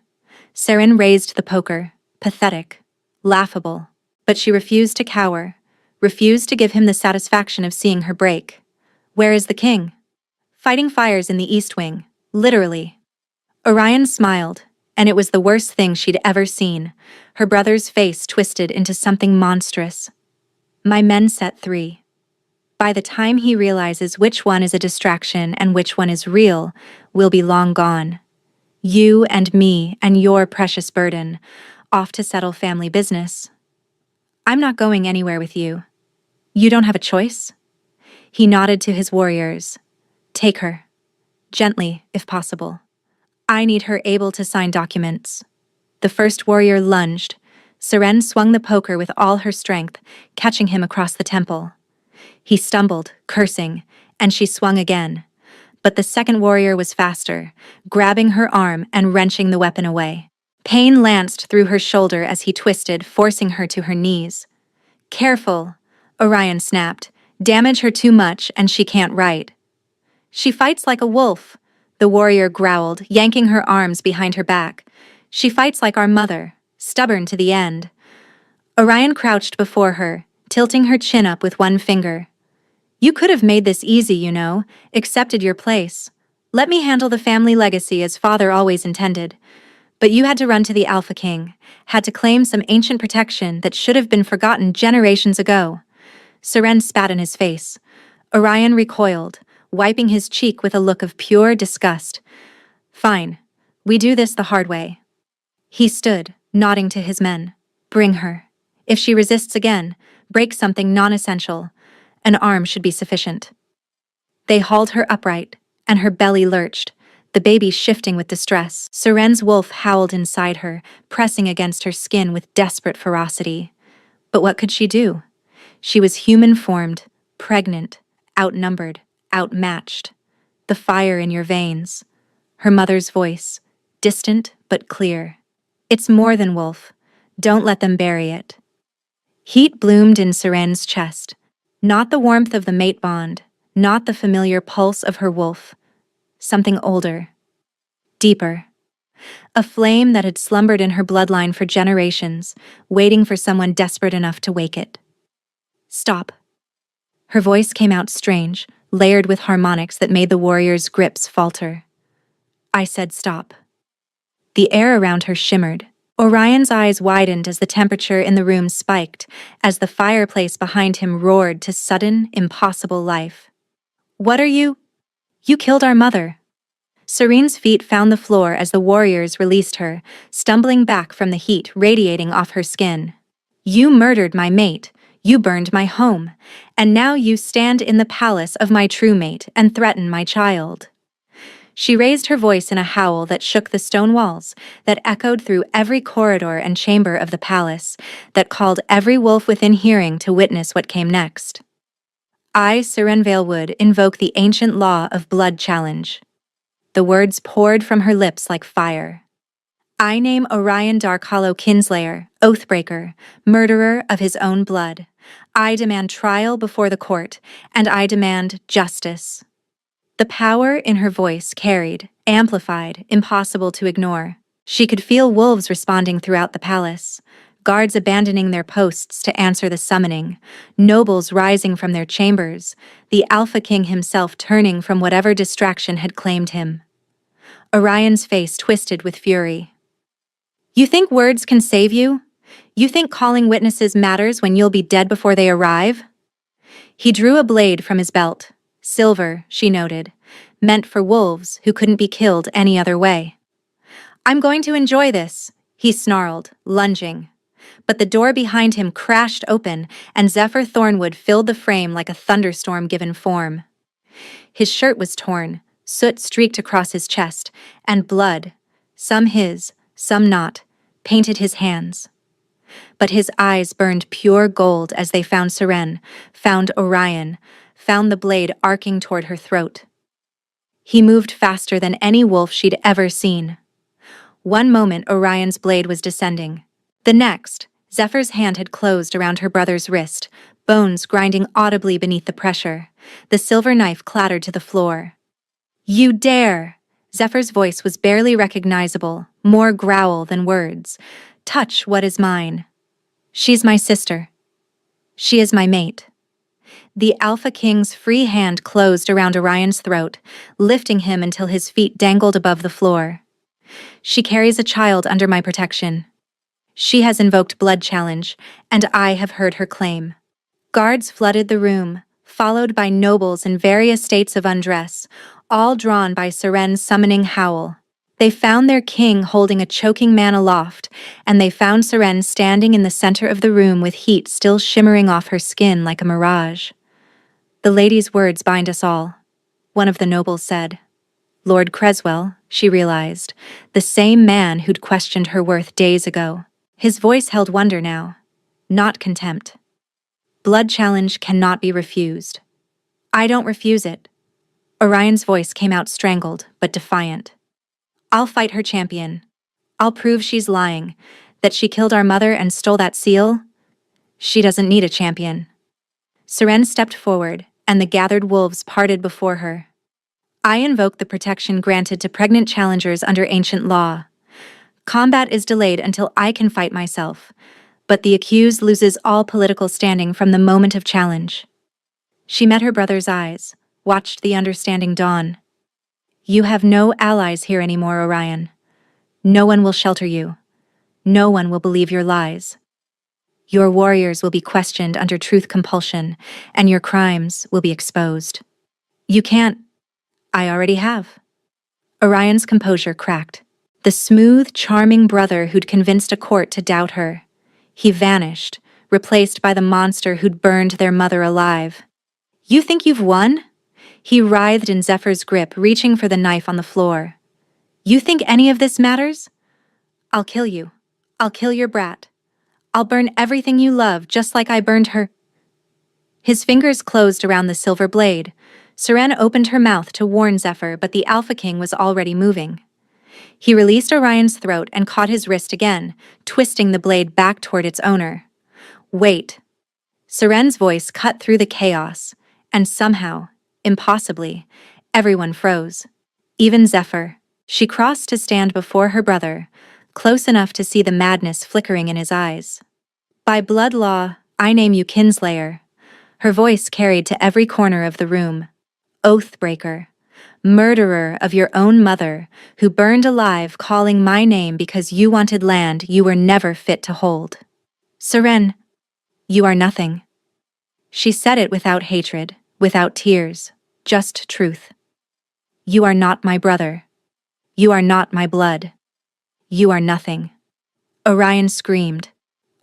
Seren raised the poker, pathetic, laughable, but she refused to cower, refused to give him the satisfaction of seeing her break. "Where is the king?" "Fighting fires in the East Wing, literally." Orion smiled, and it was the worst thing she'd ever seen, her brother's face twisted into something monstrous. "My men set 3. By the time he realizes which one is a distraction and which one is real, we'll be long gone. You and me and your precious burden, off to settle family business." "I'm not going anywhere with you." "You don't have a choice?" He nodded to his warriors. "Take her. Gently, if possible. I need her able to sign documents." The first warrior lunged, Seren swung the poker with all her strength, catching him across the temple. He stumbled, cursing, and she swung again. But the second warrior was faster, grabbing her arm and wrenching the weapon away. Pain lanced through her shoulder as he twisted, forcing her to her knees. "Careful," Orion snapped. "Damage her too much and she can't write." "She fights like a wolf," the warrior growled, yanking her arms behind her back. "She fights like our mother, stubborn to the end." Orion crouched before her, tilting her chin up with one finger. "You could have made this easy, you know, accepted your place. Let me handle the family legacy as father always intended. But you had to run to the Alpha King, had to claim some ancient protection that should have been forgotten generations ago." Seren spat in his face. Orion recoiled, wiping his cheek with a look of pure disgust. "Fine. We do this the hard way." He stood, nodding to his men. "Bring her. If she resists again, break something non-essential. An arm should be sufficient." They hauled her upright, and her belly lurched, the baby shifting with distress. Seren's wolf howled inside her, pressing against her skin with desperate ferocity. But what could she do? She was human-formed, pregnant, outnumbered, outmatched. The fire in your veins. Her mother's voice, distant but clear. "It's more than wolf. Don't let them bury it." Heat bloomed in Seren's chest. Not the warmth of the mate bond, not the familiar pulse of her wolf. Something older, deeper. A flame that had slumbered in her bloodline for generations, waiting for someone desperate enough to wake it. "Stop." Her voice came out strange, layered with harmonics that made the warrior's grips falter. "I said stop." The air around her shimmered. Orion's eyes widened as the temperature in the room spiked, as the fireplace behind him roared to sudden, impossible life. "What are you? You killed our mother." Serene's feet found the floor as the warriors released her, stumbling back from the heat radiating off her skin. "You murdered my mate, you burned my home, and now you stand in the palace of my true mate and threaten my child." She raised her voice in a howl that shook the stone walls, that echoed through every corridor and chamber of the palace, that called every wolf within hearing to witness what came next. "I, Seren Valewood, invoke the ancient law of blood challenge." The words poured from her lips like fire. "I name Orion Darkhollow Kinslayer, Oathbreaker, murderer of his own blood. I demand trial before the court, and I demand justice." The power in her voice carried, amplified, impossible to ignore. She could feel wolves responding throughout the palace, guards abandoning their posts to answer the summoning, nobles rising from their chambers, the Alpha King himself turning from whatever distraction had claimed him. Orion's face twisted with fury. "You think words can save you? You think calling witnesses matters when you'll be dead before they arrive?" He drew a blade from his belt. Silver, she noted, meant for wolves who couldn't be killed any other way. "I'm going to enjoy this," he snarled, lunging. But the door behind him crashed open, and Zephyr Thornwood filled the frame like a thunderstorm given form. His shirt was torn, soot streaked across his chest, and blood, some his, some not, painted his hands. But his eyes burned pure gold as they found Seren, found Orion, found the blade arcing toward her throat. He moved faster than any wolf she'd ever seen. One moment Orion's blade was descending. The next, Zephyr's hand had closed around her brother's wrist, bones grinding audibly beneath the pressure. The silver knife clattered to the floor. "You dare!" Zephyr's voice was barely recognizable, more growl than words. "Touch what is mine. She's my sister. She is my mate." The Alpha King's free hand closed around Orion's throat, lifting him until his feet dangled above the floor. "She carries a child under my protection. She has invoked blood challenge, and I have heard her claim." Guards flooded the room, followed by nobles in various states of undress, all drawn by Seren's summoning howl. They found their king holding a choking man aloft, and they found Seren standing in the center of the room with heat still shimmering off her skin like a mirage. "The lady's words bind us all," one of the nobles said. Lord Creswell, she realized, the same man who'd questioned her worth days ago. His voice held wonder now, not contempt. Blood challenge cannot be refused. I don't refuse it. Orion's voice came out strangled, but defiant. I'll fight her champion. I'll prove she's lying, that she killed our mother and stole that seal. She doesn't need a champion. Seren stepped forward, and the gathered wolves parted before her. I invoke the protection granted to pregnant challengers under ancient law. Combat is delayed until I can fight myself, but the accused loses all political standing from the moment of challenge. She met her brother's eyes, watched the understanding dawn. You have no allies here anymore, Orion. No one will shelter you. No one will believe your lies. Your warriors will be questioned under truth compulsion, and your crimes will be exposed. You can't. I already have. Orion's composure cracked. The smooth, charming brother who'd convinced a court to doubt her. He vanished, replaced by the monster who'd burned their mother alive. You think you've won? He writhed in Zephyr's grip, reaching for the knife on the floor. You think any of this matters? I'll kill you. I'll kill your brat. I'll burn everything you love, just like I burned her. His fingers closed around the silver blade. Seren opened her mouth to warn Zephyr, but the Alpha King was already moving. He released Orion's throat and caught his wrist again, twisting the blade back toward its owner. Wait. Seren's voice cut through the chaos, and somehow, impossibly, everyone froze. Even Zephyr. She crossed to stand before her brother, close enough to see the madness flickering in his eyes. By blood law, I name you Kinslayer. Her voice carried to every corner of the room. Oathbreaker. Murderer of your own mother, who burned alive calling my name because you wanted land you were never fit to hold. Seren, you are nothing. She said it without hatred, without tears, just truth. You are not my brother. You are not my blood. You are nothing. Orion screamed,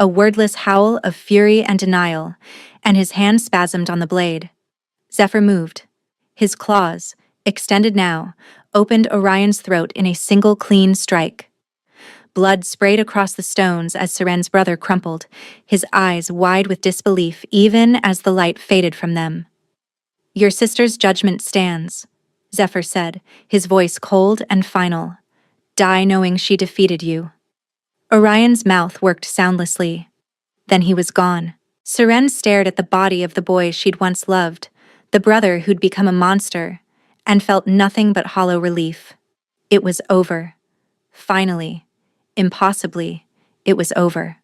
a wordless howl of fury and denial, and his hand spasmed on the blade. Zephyr moved. His claws, extended now, opened Orion's throat in a single clean strike. Blood sprayed across the stones as Seren's brother crumpled, his eyes wide with disbelief even as the light faded from them. Your sister's judgment stands, Zephyr said, his voice cold and final. Die knowing she defeated you. Orion's mouth worked soundlessly. Then he was gone. Seren stared at the body of the boy she'd once loved, the brother who'd become a monster, and felt nothing but hollow relief. It was over. Finally, impossibly, it was over.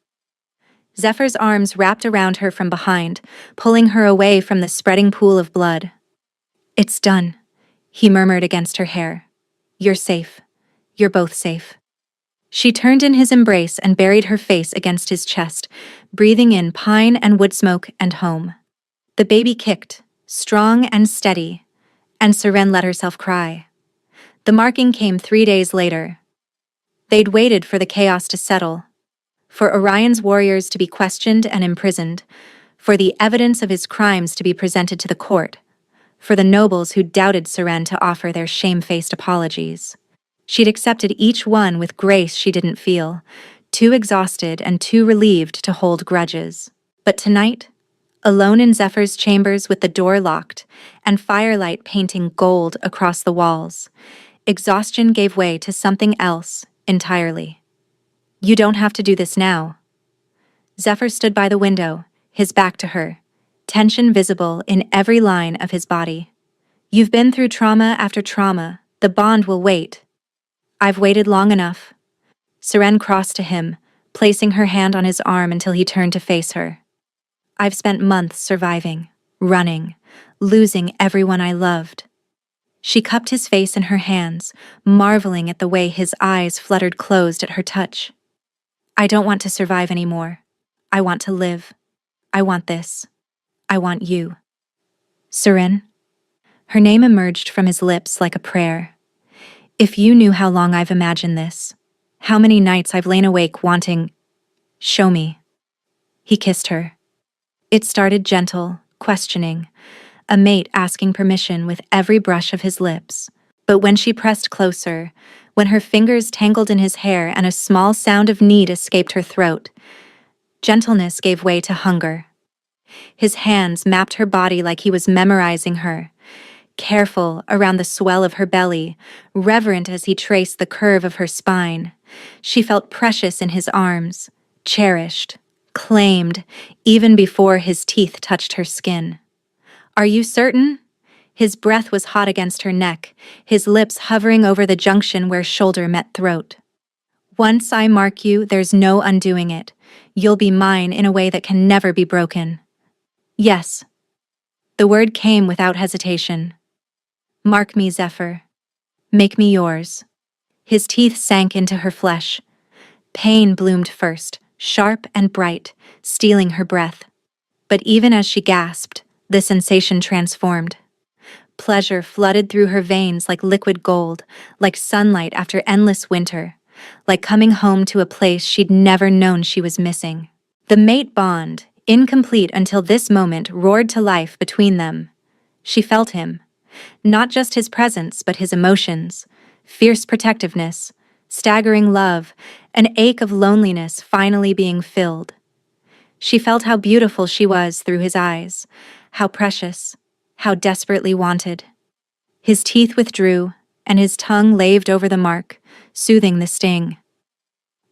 Zephyr's arms wrapped around her from behind, pulling her away from the spreading pool of blood. It's done, he murmured against her hair. You're safe. You're both safe. She turned in his embrace and buried her face against his chest, breathing in pine and wood smoke and home. The baby kicked, strong and steady, and Seren let herself cry. The marking came 3 days later. They'd waited for the chaos to settle, for Orion's warriors to be questioned and imprisoned, for the evidence of his crimes to be presented to the court, for the nobles who doubted Seren to offer their shame-faced apologies. She'd accepted each one with grace she didn't feel, too exhausted and too relieved to hold grudges. But tonight, alone in Zephyr's chambers with the door locked and firelight painting gold across the walls, exhaustion gave way to something else entirely. You don't have to do this now. Zephyr stood by the window, his back to her, tension visible in every line of his body. You've been through trauma after trauma. The bond will wait. I've waited long enough. Seren crossed to him, placing her hand on his arm until he turned to face her. I've spent months surviving, running, losing everyone I loved. She cupped his face in her hands, marveling at the way his eyes fluttered closed at her touch. I don't want to survive anymore. I want to live. I want this. I want you. Seren? Her name emerged from his lips like a prayer. If you knew how long I've imagined this, how many nights I've lain awake wanting, show me. He kissed her. It started gentle, questioning, a mate asking permission with every brush of his lips. But when she pressed closer, when her fingers tangled in his hair and a small sound of need escaped her throat. Gentleness gave way to hunger. His hands mapped her body like he was memorizing her, careful around the swell of her belly, reverent as he traced the curve of her spine. She felt precious in his arms, cherished, claimed, even before his teeth touched her skin. "Are you certain?" His breath was hot against her neck, his lips hovering over the junction where shoulder met throat. "Once I mark you, there's no undoing it. You'll be mine in a way that can never be broken." "Yes." The word came without hesitation. "Mark me, Zephyr. Make me yours." His teeth sank into her flesh. Pain bloomed first, sharp and bright, stealing her breath. But even as she gasped, the sensation transformed. Pleasure flooded through her veins like liquid gold, like sunlight after endless winter, like coming home to a place she'd never known she was missing. The mate bond, incomplete until this moment, roared to life between them. She felt him. Not just his presence, but his emotions. Fierce protectiveness, staggering love, an ache of loneliness finally being filled. She felt how beautiful she was through his eyes, how precious, how desperately wanted. His teeth withdrew, and his tongue laved over the mark, soothing the sting.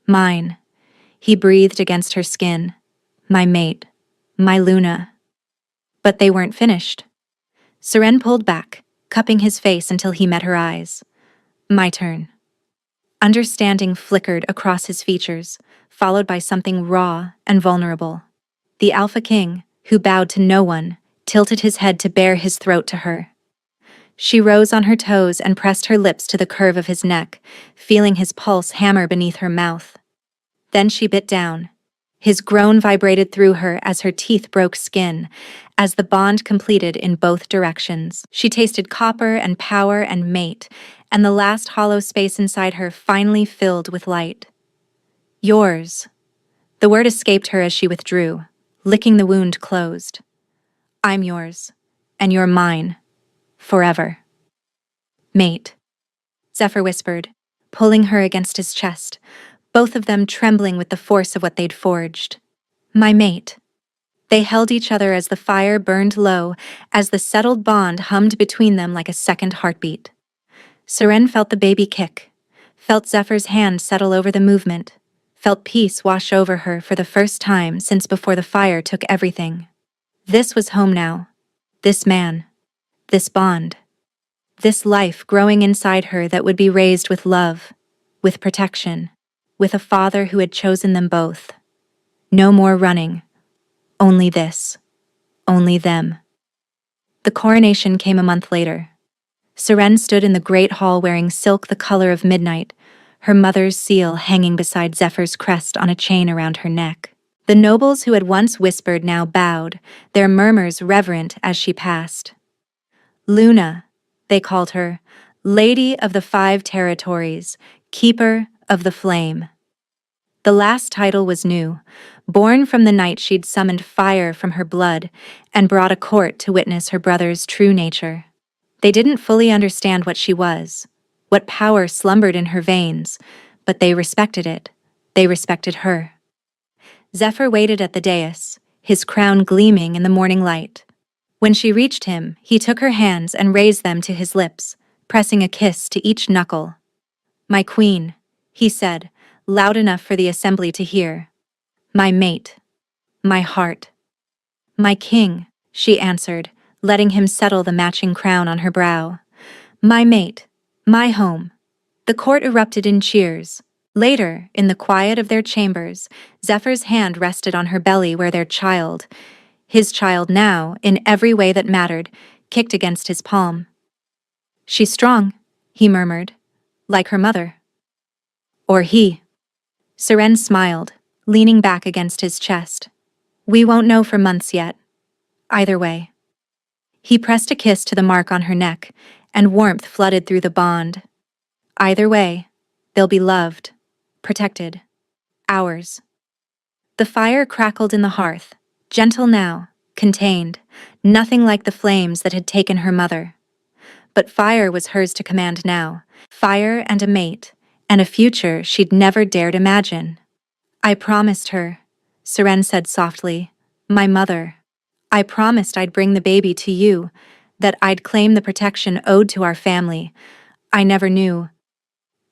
"Mine," he breathed against her skin. "My mate, my Luna." But they weren't finished. Seren pulled back, cupping his face until he met her eyes. "My turn." Understanding flickered across his features, followed by something raw and vulnerable. The Alpha King, who bowed to no one, tilted his head to bare his throat to her. She rose on her toes and pressed her lips to the curve of his neck, feeling his pulse hammer beneath her mouth. Then she bit down. His groan vibrated through her as her teeth broke skin, as the bond completed in both directions. She tasted copper and power and mate, and the last hollow space inside her finally filled with light. "Yours." The word escaped her as she withdrew, licking the wound closed. "I'm yours, and you're mine. Forever." "Mate," Zephyr whispered, pulling her against his chest, both of them trembling with the force of what they'd forged. "My mate." They held each other as the fire burned low, as the settled bond hummed between them like a second heartbeat. Seren felt the baby kick, felt Zephyr's hand settle over the movement, felt peace wash over her for the first time since before the fire took everything. This was home now. This man. This bond. This life growing inside her that would be raised with love, with protection, with a father who had chosen them both. No more running. Only this. Only them. The coronation came a month later. Seren stood in the great hall wearing silk the color of midnight, her mother's seal hanging beside Zephyr's crest on a chain around her neck. The nobles who had once whispered now bowed, their murmurs reverent as she passed. "Luna," they called her, "Lady of the 5 Territories, Keeper of the Flame." The last title was new, born from the night she'd summoned fire from her blood and brought a court to witness her brother's true nature. They didn't fully understand what she was, what power slumbered in her veins, but they respected it. They respected her. Zephyr waited at the dais, his crown gleaming in the morning light. When she reached him, he took her hands and raised them to his lips, pressing a kiss to each knuckle. "My queen," he said, loud enough for the assembly to hear. "My mate. My heart." "My king," she answered, letting him settle the matching crown on her brow. "My mate. My home." The court erupted in cheers. Later, in the quiet of their chambers, Zephyr's hand rested on her belly where their child, his child now, in every way that mattered, kicked against his palm. "She's strong," he murmured, "like her mother." Or he. Seren smiled, leaning back against his chest. "We won't know for months yet. Either way." He pressed a kiss to the mark on her neck, and warmth flooded through the bond. "Either way, they'll be loved, protected. Ours." The fire crackled in the hearth, gentle now, contained, nothing like the flames that had taken her mother. But fire was hers to command now. Fire and a mate, and a future she'd never dared imagine. I promised her, Seren said softly, my mother. I promised I'd bring the baby to you, that I'd claim the protection owed to our family. I never knew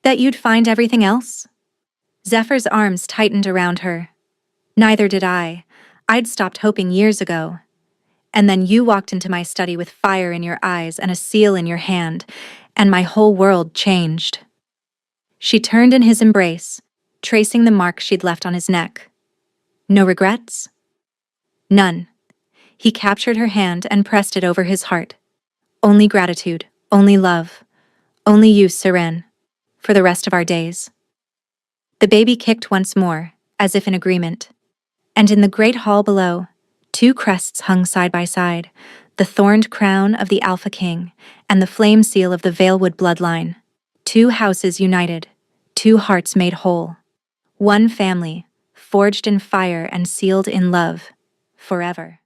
that you'd find everything else? Zephyr's arms tightened around her. Neither did I. I'd stopped hoping years ago. And then you walked into my study with fire in your eyes and a seal in your hand, and my whole world changed. She turned in his embrace, tracing the mark she'd left on his neck. No regrets? None. He captured her hand and pressed it over his heart. Only gratitude, only love, only you, Seren, for the rest of our days. The baby kicked once more, as if in agreement. And in the great hall below, two crests hung side by side, the thorned crown of the Alpha King and the flame seal of the Valewood bloodline. Two houses united, two hearts made whole. One family, forged in fire and sealed in love, forever.